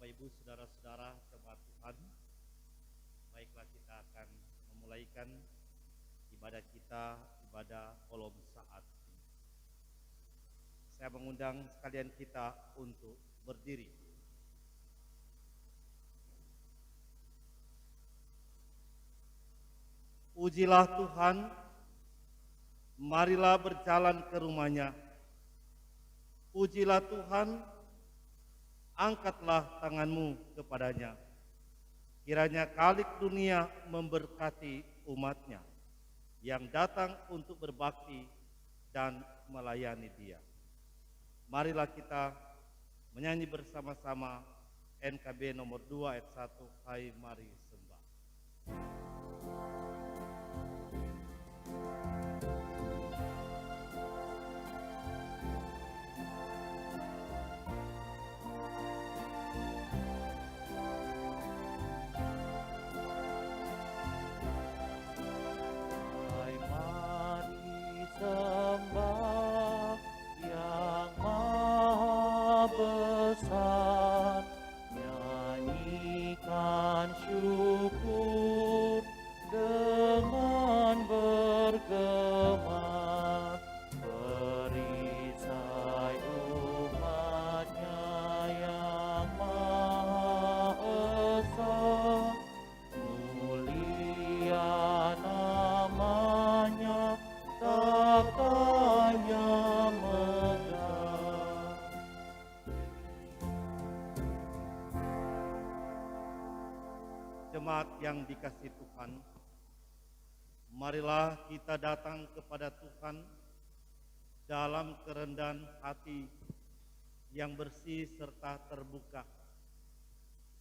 Bapak Ibu, saudara-saudara jemaat Tuhan, baiklah kita akan memulaikan ibadah kita, ibadah kolom saat ini. Saya mengundang sekalian kita untuk berdiri. Pujilah Tuhan, marilah berjalan ke rumahnya. Pujilah Tuhan, angkatlah tanganmu kepadanya. Kiranya Khalik dunia memberkati umatnya yang datang untuk berbakti dan melayani Dia. Marilah kita menyanyi bersama-sama NKB nomor 2 ayat 1, Hai mari sembah. Sembah yang maha besar, nyanyikan syukur dengan bergema, perisai umatnya yang maha esa, mulia namanya, tahtanya megah. Jemaat yang dikasihi Tuhan, marilah kita datang kepada Tuhan dalam kerendahan hati yang bersih serta terbuka.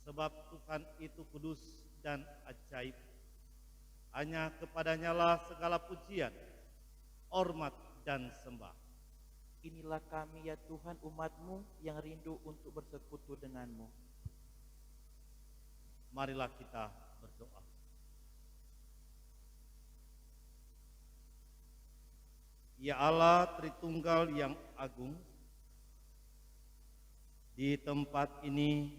Sebab Tuhan itu kudus dan ajaib. Hanya kepadanya lah segala pujian, hormat dan sembah. Inilah kami ya Tuhan, umat-Mu yang rindu untuk bersekutu denganmu. Marilah kita berdoa. Ya Allah Tritunggal yang agung, di tempat ini,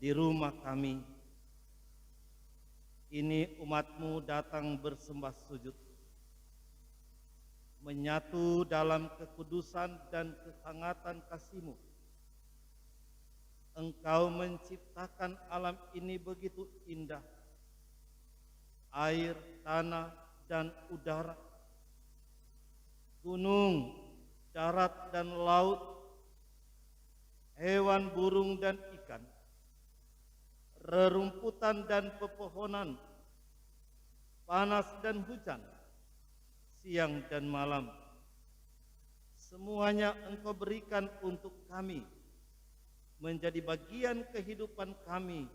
di rumah kami, ini umat-Mu datang bersembah sujud, menyatu dalam kekudusan dan kehangatan kasih-Mu. Engkau menciptakan alam ini begitu indah, air, tanah, dan udara, gunung, darat, dan laut, hewan, burung, dan ikan, rerumputan dan pepohonan, panas dan hujan, siang dan malam. Semuanya Engkau berikan untuk kami, menjadi bagian kehidupan kami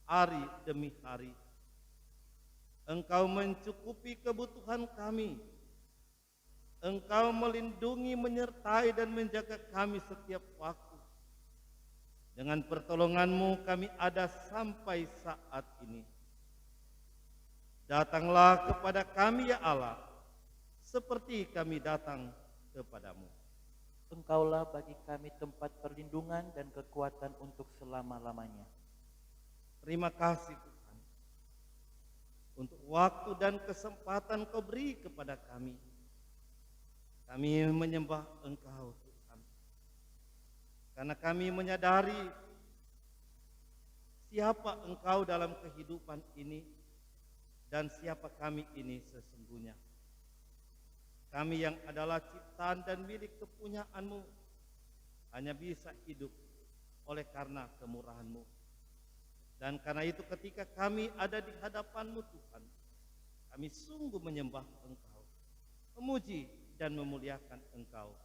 hari demi hari. Engkau mencukupi kebutuhan kami. Engkau melindungi, menyertai, dan menjaga kami setiap waktu. Dengan pertolongan-Mu kami ada sampai saat ini. Datanglah kepada kami ya Allah, seperti kami datang kepadamu. Engkaulah bagi kami tempat perlindungan dan kekuatan untuk selama-lamanya. Terima kasih Tuhan untuk waktu dan kesempatan Kau beri kepada kami. Kami menyembah Engkau Tuhan, karena kami menyadari siapa Engkau dalam kehidupan ini dan siapa kami ini sesungguhnya. Kami yang adalah ciptaan dan milik kepunyaan-Mu hanya bisa hidup oleh karena kemurahan-Mu. Dan karena itu ketika kami ada di hadapan-Mu Tuhan, kami sungguh menyembah Engkau, memuji dan memuliakan Engkau,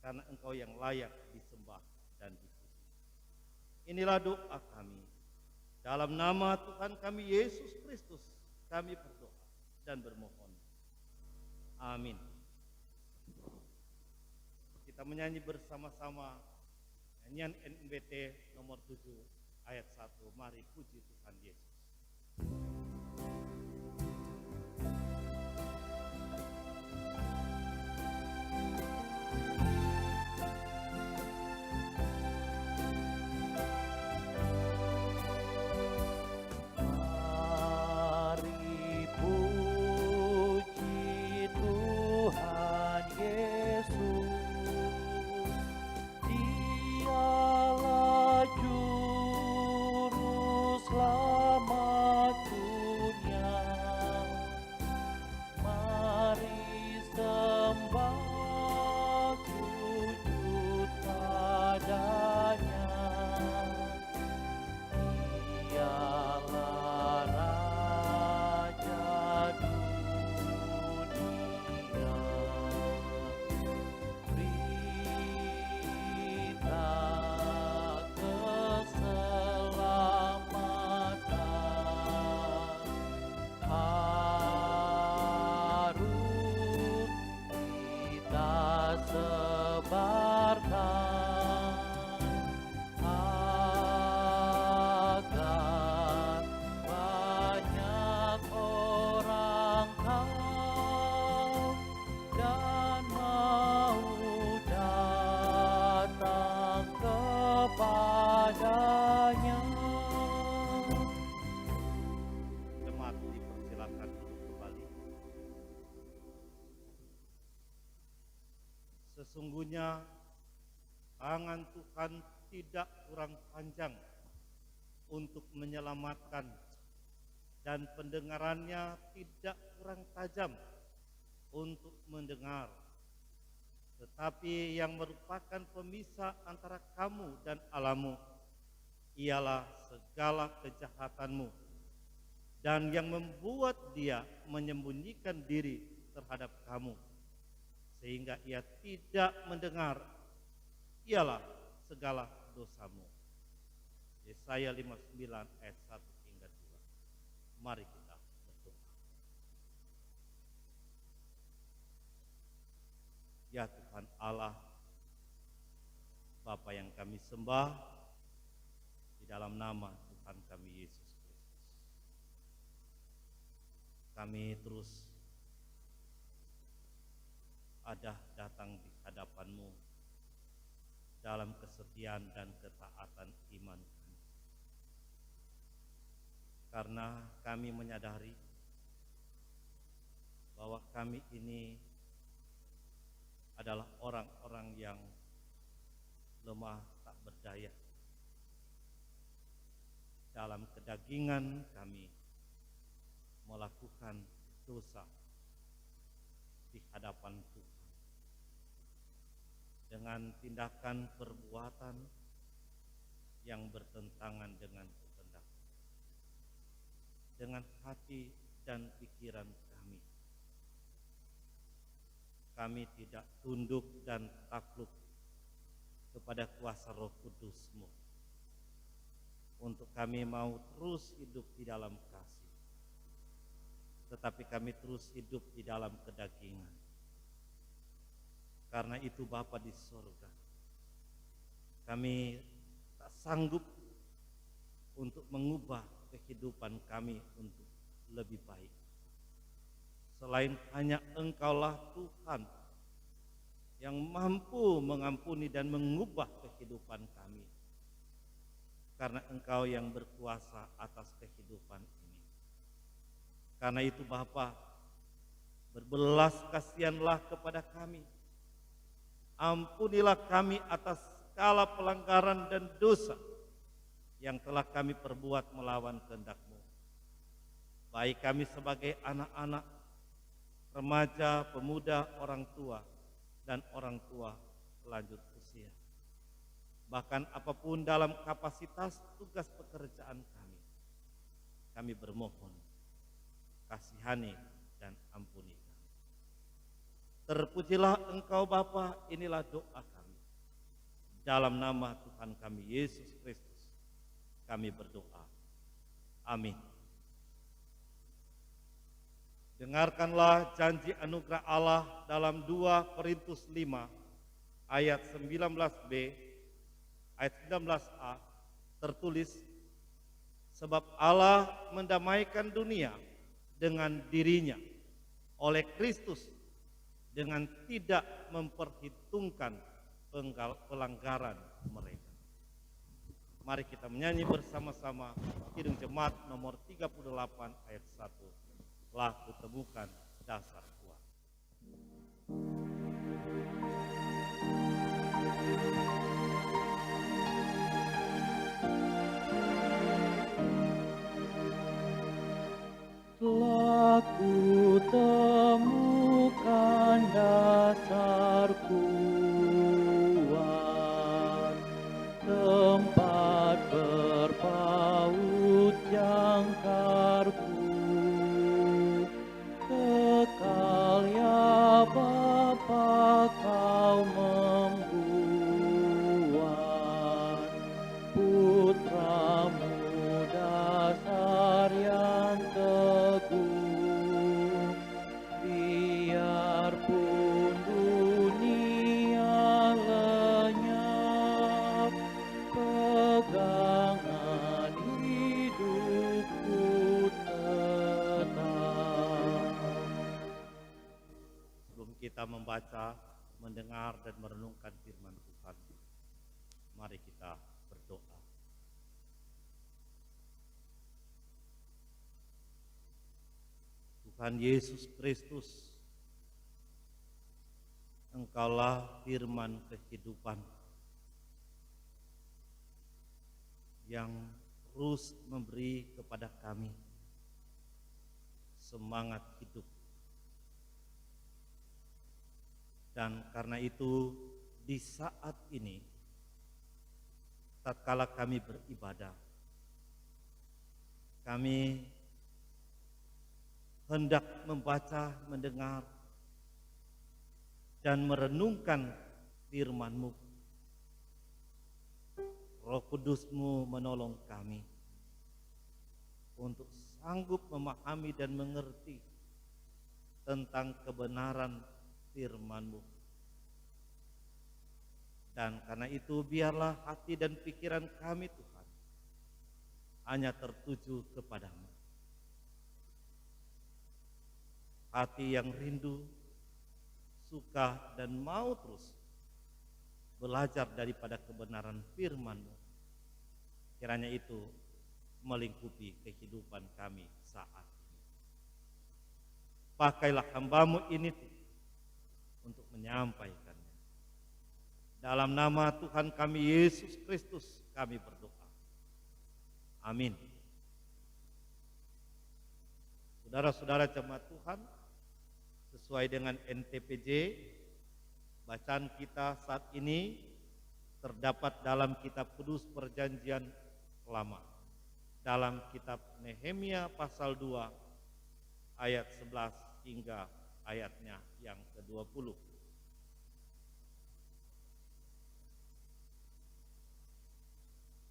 karena Engkau yang layak disembah dan dipuji. Inilah doa kami. Dalam nama Tuhan kami Yesus Kristus kami berdoa dan bermohon. Amin. Kita menyanyi bersama-sama nyanyian NBT nomor 7 ayat 1. Mari puji Tuhan Yesus. tangan Tuhan tidak kurang panjang untuk menyelamatkan, dan pendengarannya tidak kurang tajam untuk mendengar. Tetapi yang merupakan pemisah antara kamu dan Allahmu ialah segala kejahatanmu, dan yang membuat dia menyembunyikan diri terhadap kamu sehingga ia tidak mendengar ialah segala dosamu. Yesaya 59 ayat 1 hingga 2. Mari kita berdoa. Ya Tuhan Allah, Bapa yang kami sembah, di dalam nama Tuhan kami Yesus Kristus, kami terus datang di hadapan-Mu dalam kesetiaan dan ketaatan iman kami. Karena kami menyadari bahwa kami ini adalah orang-orang yang lemah tak berdaya. Dalam kedagingan kami melakukan dosa di hadapan Tuhan dengan tindakan perbuatan yang bertentangan dengan kehendak, dengan hati dan pikiran kami. Kami tidak tunduk dan takluk kepada kuasa Roh Kudus-Mu. Untuk kami mau terus hidup di dalam kasih, tetapi kami terus hidup di dalam kedagingan. Karena itu Bapa di sorga, kami tak sanggup untuk mengubah kehidupan kami untuk lebih baik. Selain hanya Engkaulah Tuhan yang mampu mengampuni dan mengubah kehidupan kami. Karena Engkau yang berkuasa atas kehidupan ini. Karena itu Bapa, berbelas kasihanlah kepada kami. Ampunilah kami atas segala pelanggaran dan dosa yang telah kami perbuat melawan kehendak-Mu. Baik kami sebagai anak-anak, remaja, pemuda, orang tua, dan orang tua lanjut usia. Bahkan apapun dalam kapasitas tugas pekerjaan kami bermohon, kasihani dan ampuni kami. Terpujilah Engkau Bapa, inilah doa kami. Dalam nama Tuhan kami Yesus Kristus, kami berdoa. Amin. Dengarkanlah janji anugerah Allah dalam 2 Korintus 5 ayat 19b, ayat 19a tertulis, sebab Allah mendamaikan dunia dengan dirinya oleh Kristus dengan tidak memperhitungkan pelanggaran mereka. Mari kita menyanyi bersama-sama Kidung Jemaat nomor 38 ayat 1. Telah kutemukan dasar kuat. Telah kutemukan dasar kuat, tempat berpaut jangkarku. Kekal ya Bapa, Kau membuat putramu dasar yang teguh. Biarpun dunia lenyap, pegangan hidupku tetap. Sebelum kita membaca, mendengar dan merenungkan firman Tuhan, mari kita berdoa. Tuhan Yesus Kristus, Engkaulah firman kehidupan yang terus memberi kepada kami semangat hidup. Dan karena itu di saat ini, tatkala kami beribadah, kami hendak membaca, mendengar, dan merenungkan firman-Mu. Roh Kudus-Mu menolong kami untuk sanggup memahami dan mengerti tentang kebenaran firman-Mu. Dan karena itu biarlah hati dan pikiran kami Tuhan hanya tertuju kepadamu. Hati yang rindu, suka dan mau terus belajar daripada kebenaran firman-Mu. Kiranya itu melingkupi kehidupan kami saat ini. Pakailah hamba-Mu ini untuk menyampaikannya. Dalam nama Tuhan kami Yesus Kristus kami berdoa. Amin. Saudara-saudara jemaat Tuhan, sesuai dengan NTPJ, bacaan kita saat ini terdapat dalam kitab Kudus Perjanjian Lama, dalam kitab Nehemia pasal 2 ayat 11 hingga ayatnya yang ke-20.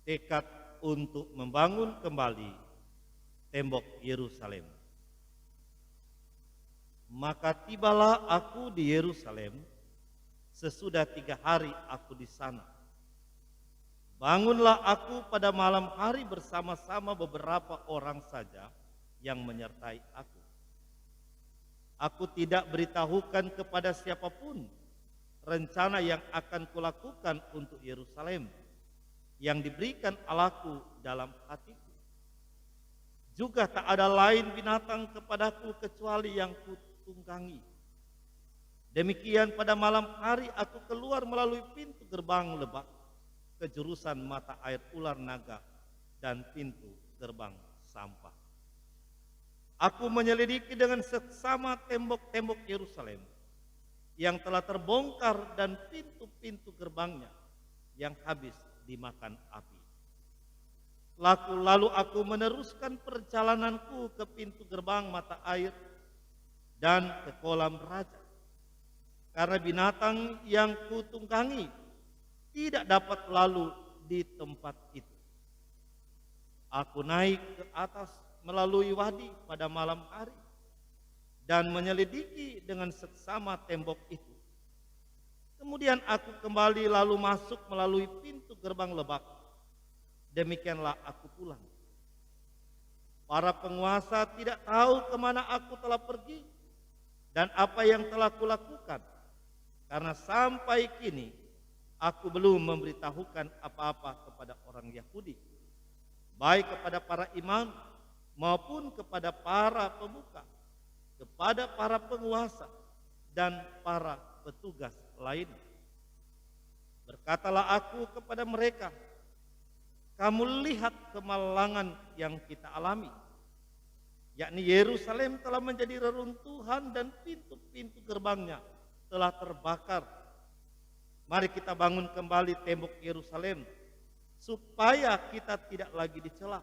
Tekad untuk membangun kembali tembok Yerusalem. Maka tibalah aku di Yerusalem, sesudah 3 hari aku di sana. Bangunlah aku pada malam hari bersama-sama beberapa orang saja yang menyertai aku. Aku tidak beritahukan kepada siapapun rencana yang akan kulakukan untuk Yerusalem yang diberikan Allahku dalam hatiku. Juga tak ada lain binatang kepadaku kecuali yang kutunggangi. Demikian pada malam hari aku keluar melalui pintu gerbang lebak ke jurusan mata air ular naga dan pintu gerbang sampah. Aku menyelidiki dengan seksama tembok-tembok Yerusalem yang telah terbongkar dan pintu-pintu gerbangnya yang habis dimakan api. Lalu aku meneruskan perjalananku ke pintu gerbang mata air dan ke kolam raja. Karena binatang yang kutunggangi tidak dapat lalu di tempat itu. Aku naik ke atas melalui wadi pada malam hari dan menyelidiki dengan seksama tembok itu. Kemudian aku kembali lalu masuk melalui pintu gerbang lebak. Demikianlah aku pulang. Para penguasa tidak tahu kemana aku telah pergi dan apa yang telah kulakukan. Karena sampai kini aku belum memberitahukan apa-apa kepada orang Yahudi, baik kepada para imam maupun kepada para pemuka, kepada para penguasa dan para petugas lainnya. Berkatalah aku kepada mereka, kamu lihat kemalangan yang kita alami, yakni Yerusalem telah menjadi reruntuhan dan pintu-pintu gerbangnya telah terbakar. Mari kita bangun kembali tembok Yerusalem supaya kita tidak lagi dicela.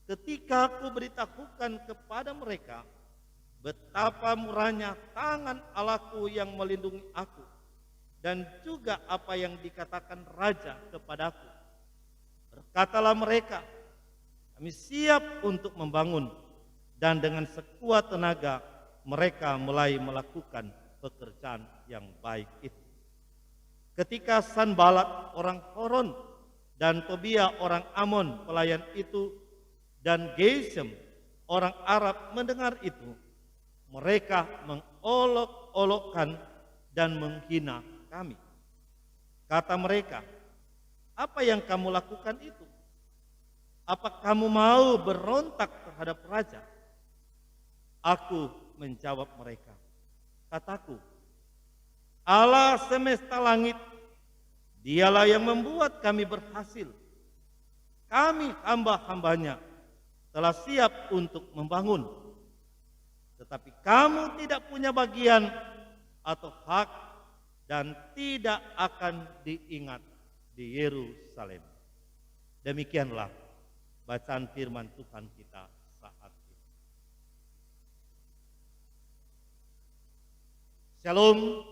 Ketika aku beritahukan kepada mereka betapa murahnya tangan Allahku yang melindungi aku dan juga apa yang dikatakan raja kepadaku, berkatalah mereka, kami siap untuk membangun, dan dengan sekuat tenaga mereka mulai melakukan pekerjaan yang baik itu. Ketika Sanbalat orang Horon dan Tobia orang Amon pelayan itu dan Gesem orang Arab mendengar itu, mereka mengolok-olokkan dan menghina kami. Kata mereka, apa yang kamu lakukan itu? Apa kamu mau berontak terhadap raja? Aku menjawab mereka, kataku, Allah semesta langit, dialah yang membuat kami berhasil. kami hamba-hambanya telah siap untuk membangun. Tetapi kamu tidak punya bagian atau hak dan tidak akan diingat di Yerusalem. Demikianlah bacaan firman Tuhan kita saat ini. Shalom,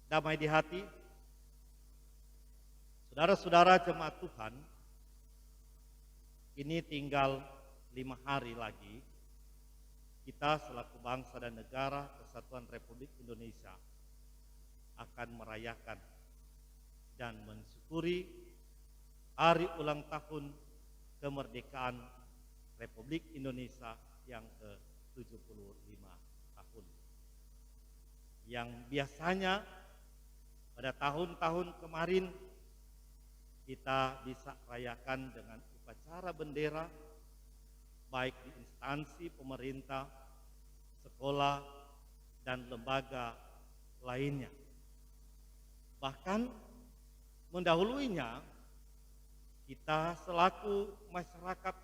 damai di hati. Saudara-saudara jemaat Tuhan, ini tinggal 5 hari lagi kita selaku bangsa dan negara Kesatuan Republik Indonesia akan merayakan dan mensyukuri hari ulang tahun kemerdekaan Republik Indonesia yang ke-75 tahun. Yang biasanya pada tahun-tahun kemarin kita bisa rayakan dengan upacara bendera, baik di instansi pemerintah, sekolah, dan lembaga lainnya. Bahkan mendahulunya, kita selaku masyarakat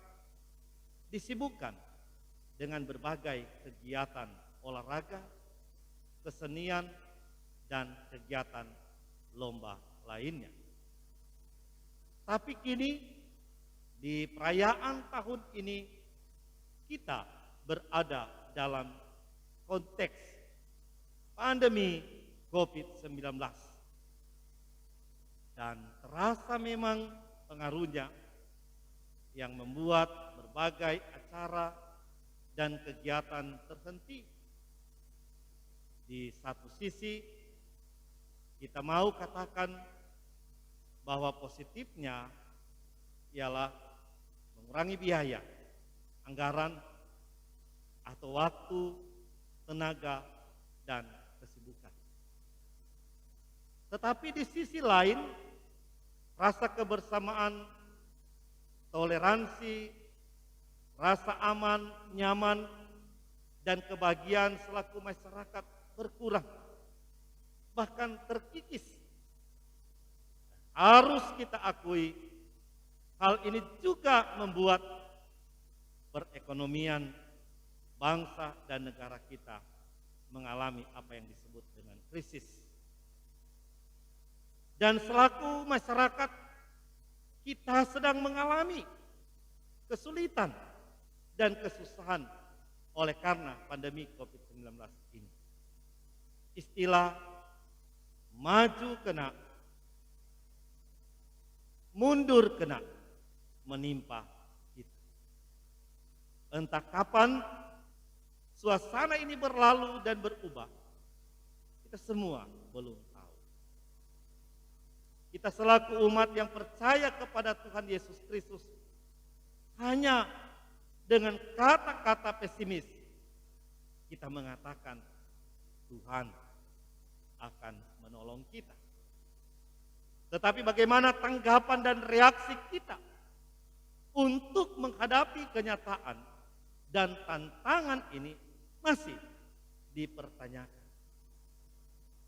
disibukkan dengan berbagai kegiatan olahraga, kesenian, dan kegiatan lomba lainnya. Tapi kini di perayaan tahun ini kita berada dalam konteks pandemi COVID-19 dan terasa memang pengaruhnya yang membuat berbagai acara dan kegiatan terhenti. Di satu sisi kita mau katakan bahwa positifnya ialah mengurangi biaya, anggaran, atau waktu, tenaga, dan kesibukan. Tetapi di sisi lain, rasa kebersamaan, toleransi, rasa aman, nyaman, dan kebahagiaan selaku masyarakat berkurang, bahkan terkikis. Harus kita akui, hal ini juga membuat perekonomian bangsa dan negara kita mengalami apa yang disebut dengan krisis. Dan selaku masyarakat, kita sedang mengalami kesulitan dan kesusahan oleh karena pandemi COVID-19 ini. Istilah maju kena, mundur kena menimpa kita. Entah kapan suasana ini berlalu dan berubah, kita semua belum tahu. Kita selaku umat yang percaya kepada Tuhan Yesus Kristus, hanya dengan kata-kata pesimis kita mengatakan Tuhan akan menolong kita. Tetapi bagaimana tanggapan dan reaksi kita untuk menghadapi kenyataan dan tantangan ini masih dipertanyakan.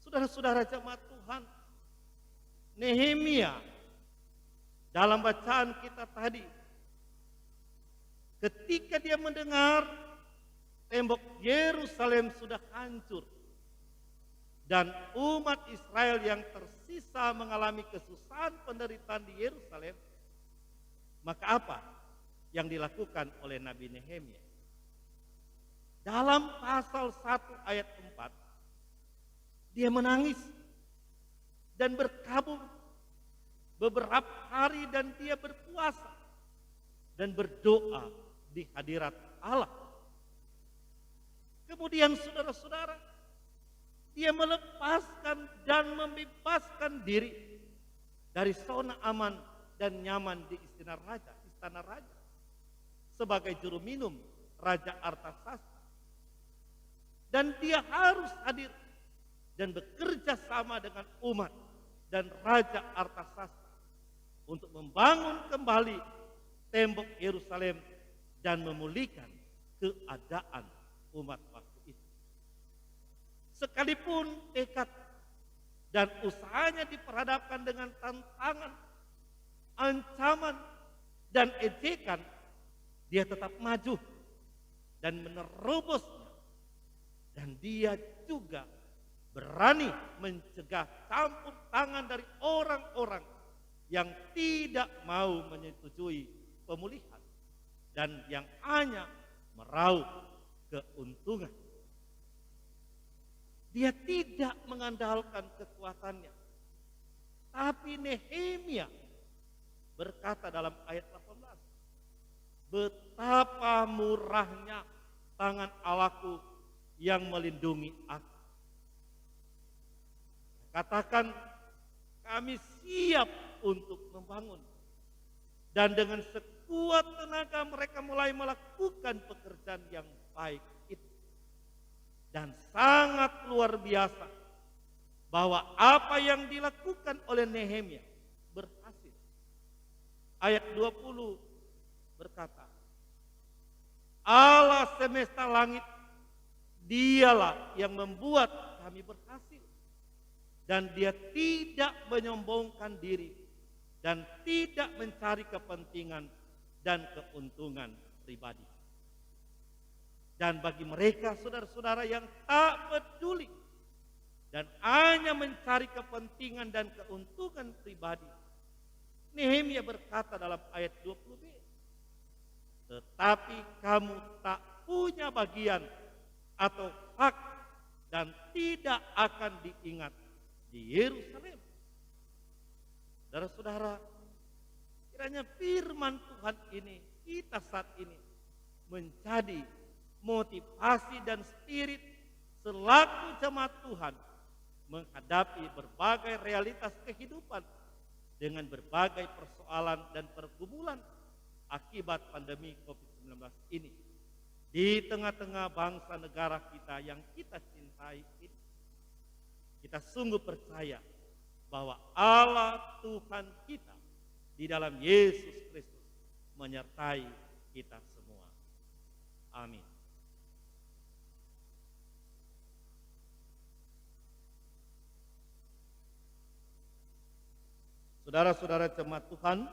Saudara-saudara jemaat Tuhan, Nehemia dalam bacaan kita tadi, ketika dia mendengar tembok Yerusalem sudah hancur dan umat Israel yang tersisa mengalami kesusahan penderitaan di Yerusalem, maka apa yang dilakukan oleh Nabi Nehemia? Dalam pasal 1 ayat 4, dia menangis dan berkabung beberapa hari dan dia berpuasa dan berdoa di hadirat Allah. Kemudian saudara-saudara, dia melepaskan dan membebaskan diri dari zona aman dan nyaman di istana raja sebagai juru minum Raja Artasasta. Dan dia harus hadir dan bekerja sama dengan umat dan Raja Artasasta untuk membangun kembali tembok Yerusalem dan memulihkan keadaan umat waktu itu. Sekalipun tekad dan usahanya diperhadapkan dengan tantangan, ancaman, dan ejekan, dia tetap maju dan menerobosnya. Dan dia juga berani mencegah campur tangan dari orang-orang yang tidak mau menyetujui pemulihan dan yang hanya meraup keuntungan. Dia tidak mengandalkan kekuatannya. Tapi Nehemia berkata dalam ayat 18, betapa murahnya tangan Allahku yang melindungi aku. Katakan, kami siap untuk membangun. Dan dengan sekuat tenaga mereka mulai melakukan pekerjaan yang baik itu. Dan sangat luar biasa bahwa apa yang dilakukan oleh Nehemia berhasil. Ayat 20 berkata, Allah semesta langit, dialah yang membuat kami berhasil. Dan dia tidak menyombongkan diri dan tidak mencari kepentingan dan keuntungan pribadi. Dan bagi mereka saudara-saudara yang tak peduli dan hanya mencari kepentingan dan keuntungan pribadi, Nehemia berkata dalam ayat 20b, tetapi kamu tak punya bagian atau hak dan tidak akan diingat di Yerusalem. Saudara-saudara, kiranya firman Tuhan ini kita saat ini menjadi motivasi dan spirit selaku jemaat Tuhan menghadapi berbagai realitas kehidupan dengan berbagai persoalan dan pergumulan akibat pandemi COVID-19 ini. Di tengah-tengah bangsa negara kita yang kita cintai ini, kita sungguh percaya bahwa Allah Tuhan kita di dalam Yesus Kristus menyertai kita semua. Amin. Saudara-saudara jemaat Tuhan,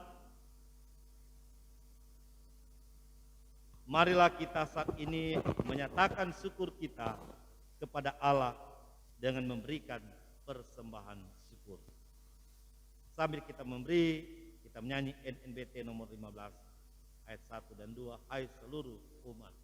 marilah kita saat ini menyatakan syukur kita kepada Allah dengan memberikan persembahan syukur. Sambil kita memberi, kita menyanyi NNBT nomor 15 ayat 1 dan 2, hai seluruh umat.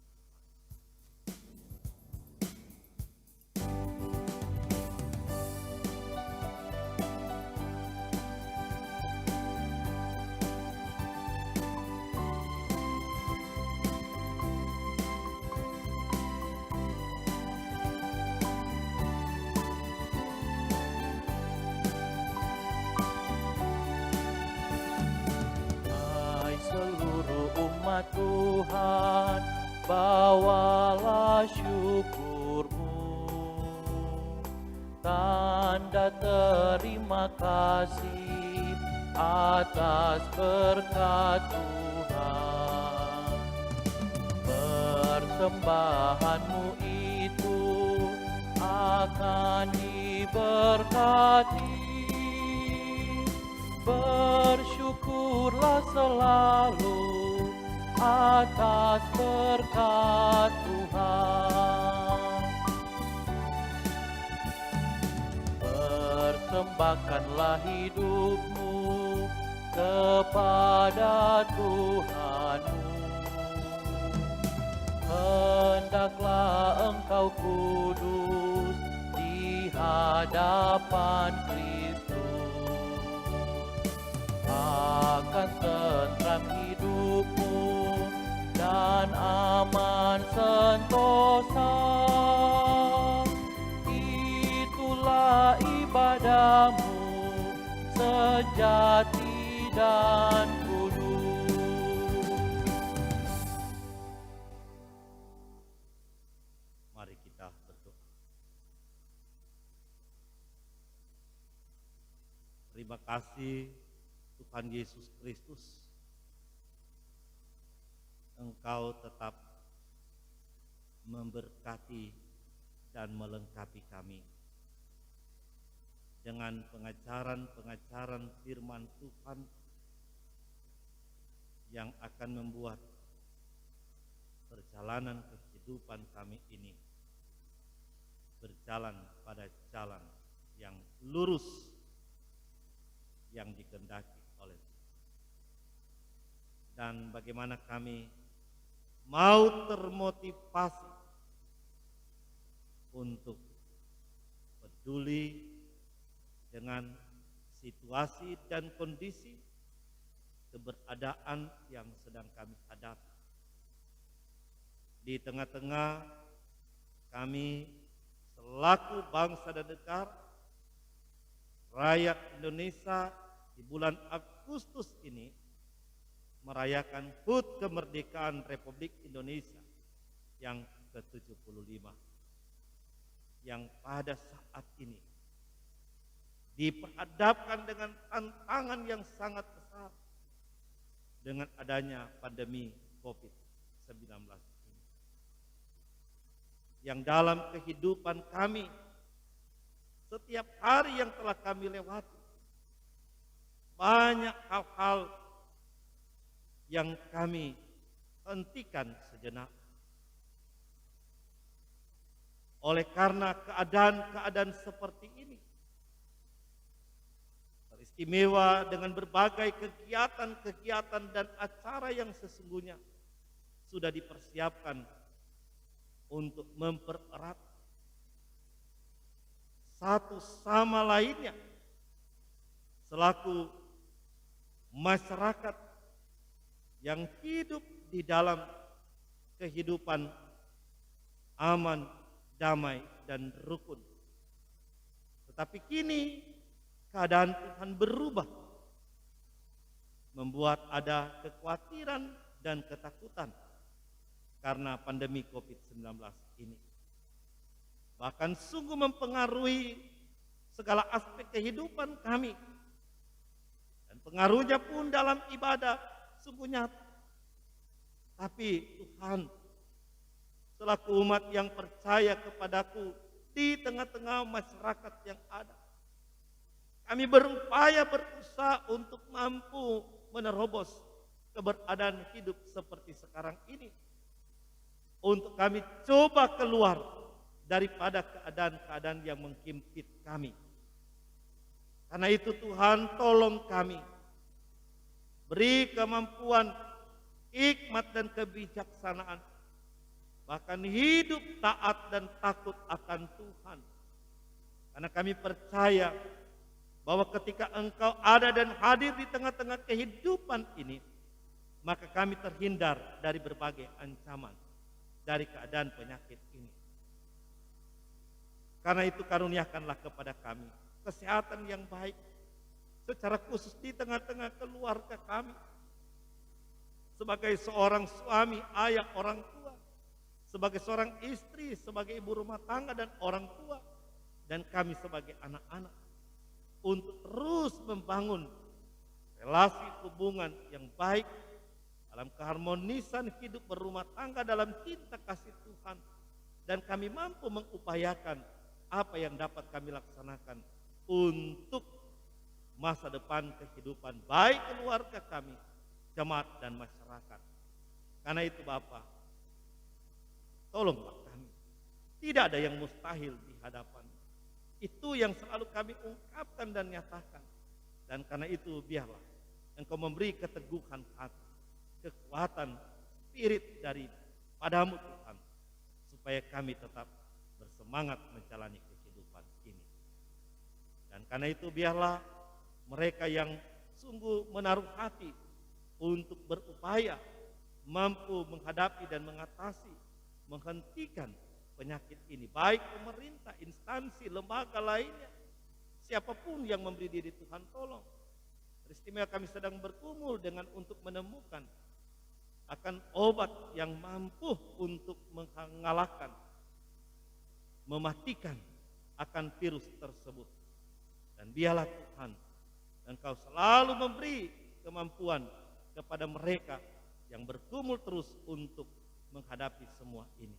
Tuhan, bawalah syukurmu, tanda terima kasih atas berkat Tuhan. Persembahanmu itu akan diberkati, bersyukurlah selalu atas berkat Tuhan. Persembahkanlah hidupmu kepada Tuhanmu. Hendaklah engkau kudus di hadapan Kristus. Akan tentram hidupmu dan aman sentosa. Itulah ibadahmu sejati dan kudus. Mari kita berdoa. Terima kasih Tuhan Yesus Kristus, Engkau tetap memberkati dan melengkapi kami dengan pengajaran-pengajaran firman Tuhan yang akan membuat perjalanan kehidupan kami ini berjalan pada jalan yang lurus yang dikehendaki oleh Tuhan. Dan bagaimana kami mau termotivasi untuk peduli dengan situasi dan kondisi keberadaan yang sedang kami hadapi. Di tengah-tengah kami selaku bangsa dan negara, rakyat Indonesia di bulan Agustus ini merayakan HUT kemerdekaan Republik Indonesia yang ke-75, yang pada saat ini diperhadapkan dengan tantangan yang sangat besar dengan adanya pandemi COVID-19 ini. Yang dalam kehidupan kami, setiap hari yang telah kami lewati, banyak hal-hal yang kami hentikan sejenak. Oleh karena keadaan-keadaan seperti ini, teristimewa dengan berbagai kegiatan-kegiatan dan acara yang sesungguhnya sudah dipersiapkan untuk mempererat satu sama lainnya selaku masyarakat yang hidup di dalam kehidupan aman, damai, dan rukun. Tetapi kini keadaan Tuhan berubah, membuat ada kekhawatiran dan ketakutan karena pandemi COVID-19 ini. Bahkan sungguh mempengaruhi segala aspek kehidupan kami. Dan pengaruhnya pun dalam ibadah sungguh nyata. Tapi Tuhan, selaku umat yang percaya kepadaku di tengah-tengah masyarakat yang ada, kami berusaha untuk mampu menerobos keberadaan hidup seperti sekarang ini. Untuk kami coba keluar daripada keadaan-keadaan yang menghimpit kami. Karena itu Tuhan, tolong kami. Beri kemampuan, hikmat dan kebijaksanaan. Bahkan hidup taat dan takut akan Tuhan. Karena kami percaya bahwa ketika Engkau ada dan hadir di tengah-tengah kehidupan ini, maka kami terhindar dari berbagai ancaman dari keadaan penyakit ini. Karena itu karuniakanlah kepada kami kesehatan yang baik, secara khusus di tengah-tengah keluarga kami. Sebagai seorang suami, ayah, orang tua, sebagai seorang istri, sebagai ibu rumah tangga dan orang tua, dan kami sebagai anak-anak, untuk terus membangun relasi hubungan yang baik dalam keharmonisan hidup berumah tangga dalam cinta kasih Tuhan. Dan kami mampu mengupayakan apa yang dapat kami laksanakan untuk masa depan kehidupan baik keluarga kami, jemaat dan masyarakat. Karena itu Bapa, tolonglah kami. Tidak ada yang mustahil di hadapan. Itu yang selalu kami ungkapkan dan nyatakan. Dan karena itu biarlah Engkau memberi keteguhan hati, kekuatan spirit dari padamu Tuhan, supaya kami tetap bersemangat menjalani kehidupan ini. Dan karena itu biarlah mereka yang sungguh menaruh hati untuk berupaya mampu menghadapi dan mengatasi, menghentikan penyakit ini, baik pemerintah, instansi, lembaga lainnya, siapapun yang memberi diri Tuhan tolong. Teristimewa kami sedang bergumul dengan untuk menemukan akan obat yang mampu untuk mengalahkan, mematikan akan virus tersebut. Dan biarlah Tuhan, Engkau selalu memberi kemampuan kepada mereka yang bergumul terus untuk menghadapi semua ini.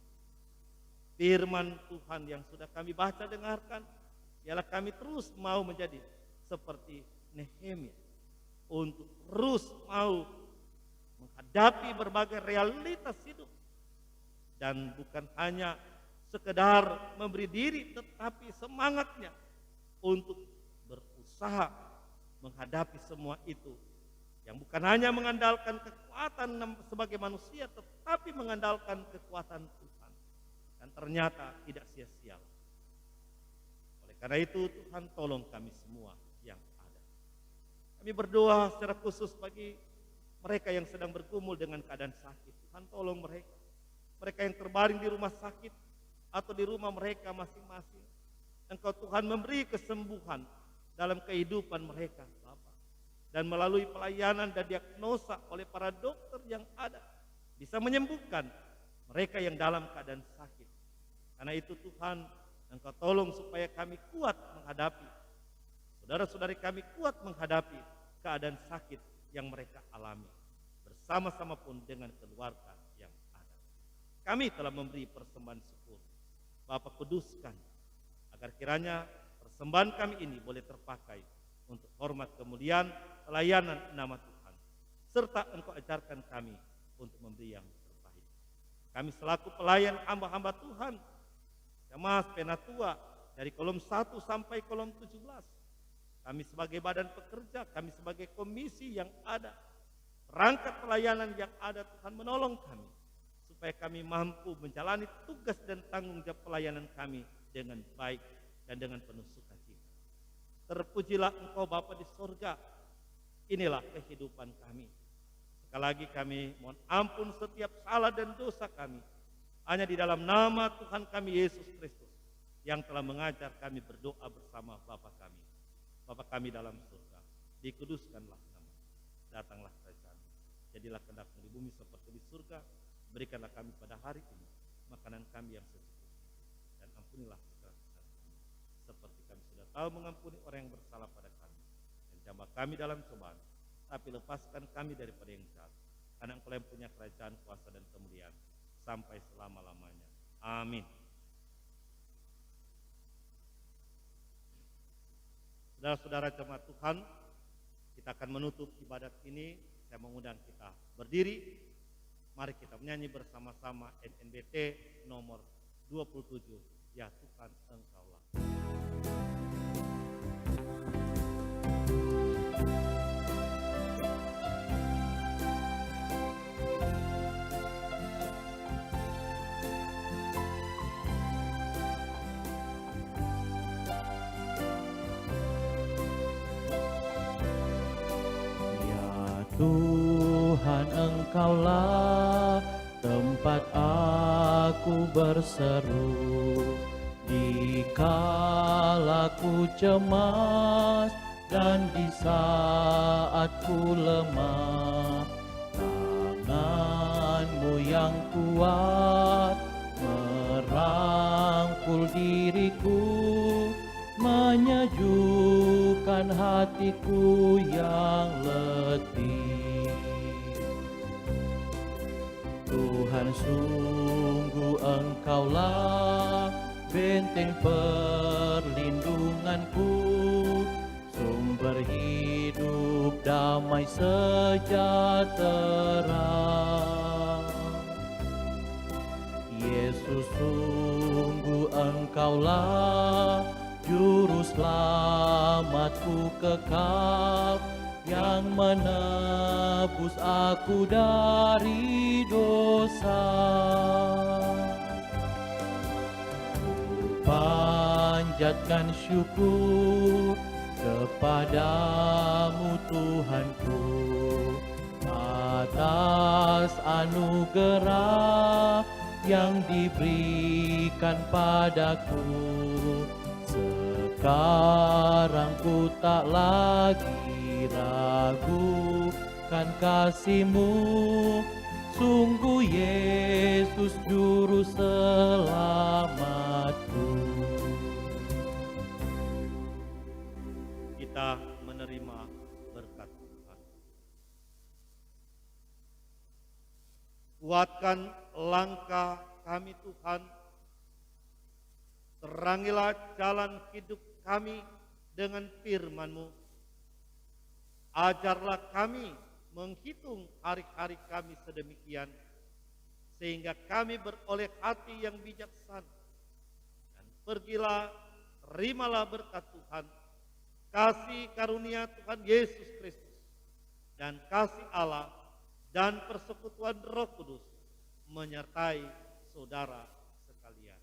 Firman Tuhan yang sudah kami baca dengarkan, ialah kami terus mau menjadi seperti Nehemia, untuk terus mau menghadapi berbagai realitas hidup. Dan bukan hanya sekedar memberi diri, tetapi semangatnya untuk berusaha menghadapi semua itu. Yang bukan hanya mengandalkan kekuatan sebagai manusia, tetapi mengandalkan kekuatan Tuhan. Dan ternyata tidak sia-sia. Oleh karena itu Tuhan tolong kami semua yang ada. Kami berdoa secara khusus bagi mereka yang sedang bergumul dengan keadaan sakit. Tuhan tolong mereka. Mereka yang terbaring di rumah sakit atau di rumah mereka masing-masing. Engkau Tuhan memberi kesembuhan dalam kehidupan mereka, Bapa. Dan melalui pelayanan dan diagnosa oleh para dokter yang ada, bisa menyembuhkan mereka yang dalam keadaan sakit. Karena itu Tuhan, Engkau tolong supaya kami kuat menghadapi, saudara-saudari kami kuat menghadapi keadaan sakit yang mereka alami. Bersama-sama pun dengan keluarga yang ada. Kami telah memberi persembahan syukur. Bapa, kuduskan agar kiranya persembahan kami ini boleh terpakai untuk hormat kemuliaan pelayanan nama Tuhan. Serta Engkau ajarkan kami untuk memberi yang terbaik. Kami selaku pelayan hamba-hamba Tuhan, Jemaat Penatua dari kolom 1 sampai kolom 17. Kami sebagai badan pekerja, kami sebagai komisi yang ada, perangkat pelayanan yang ada, Tuhan menolong kami supaya kami mampu menjalani tugas dan tanggung jawab pelayanan kami dengan baik dan dengan penuh sukacita. Terpujilah Engkau Bapa di sorga. Inilah kehidupan kami. Sekali lagi kami mohon ampun setiap salah dan dosa kami. Hanya di dalam nama Tuhan kami Yesus Kristus yang telah mengajar kami berdoa bersama Bapa kami. Bapa kami dalam surga, dikuduskanlah nama. Datanglah kerajaan. Jadilah kehendak-Mu di bumi seperti di surga. Berikanlah kami pada hari ini makanan kami yang secukupnya. Dan ampunilah segala kesalahan kami, seperti kami sudah tahu mengampuni orang yang bersalah pada kami. Dan jambah kami dalam cobaan, tapi lepaskan kami daripada yang jahat. Karena Engkau yang punya kerajaan, kuasa dan kemuliaan sampai selama-lamanya. Amin. Saudara-saudara jemaat Tuhan, kita akan menutup ibadat ini. Saya mengundang kita berdiri. Mari kita menyanyi bersama-sama NNBT nomor 27. Ya Tuhan Engkaulah. Tuhan Engkaulah tempat aku berseru dikala ku cemas dan di saat ku lemah. Tangan-Mu yang kuat merangkul diriku, menyejukkan hatiku yang letih. Tuhan, sungguh Engkaulah benteng perlindunganku, sumber hidup damai sejahtera. Yesus, sungguh Engkaulah juru selamatku kekal, yang menebus aku dari dosa. Panjatkan syukur kepadamu Tuhanku, atas anugerah yang diberikan padaku. Sekarang ku tak lagi ragukan kasih-Mu, sungguh Yesus juru selamatku. Kita menerima berkat Tuhan. Kuatkan langkah kami Tuhan, terangilah jalan hidup kami dengan firman-Mu. Ajarlah kami menghitung hari-hari kami sedemikian, sehingga kami beroleh hati yang bijaksana. Dan pergilah, terimalah berkat Tuhan, kasih karunia Tuhan Yesus Kristus, dan kasih Allah dan persekutuan Roh Kudus menyertai saudara sekalian.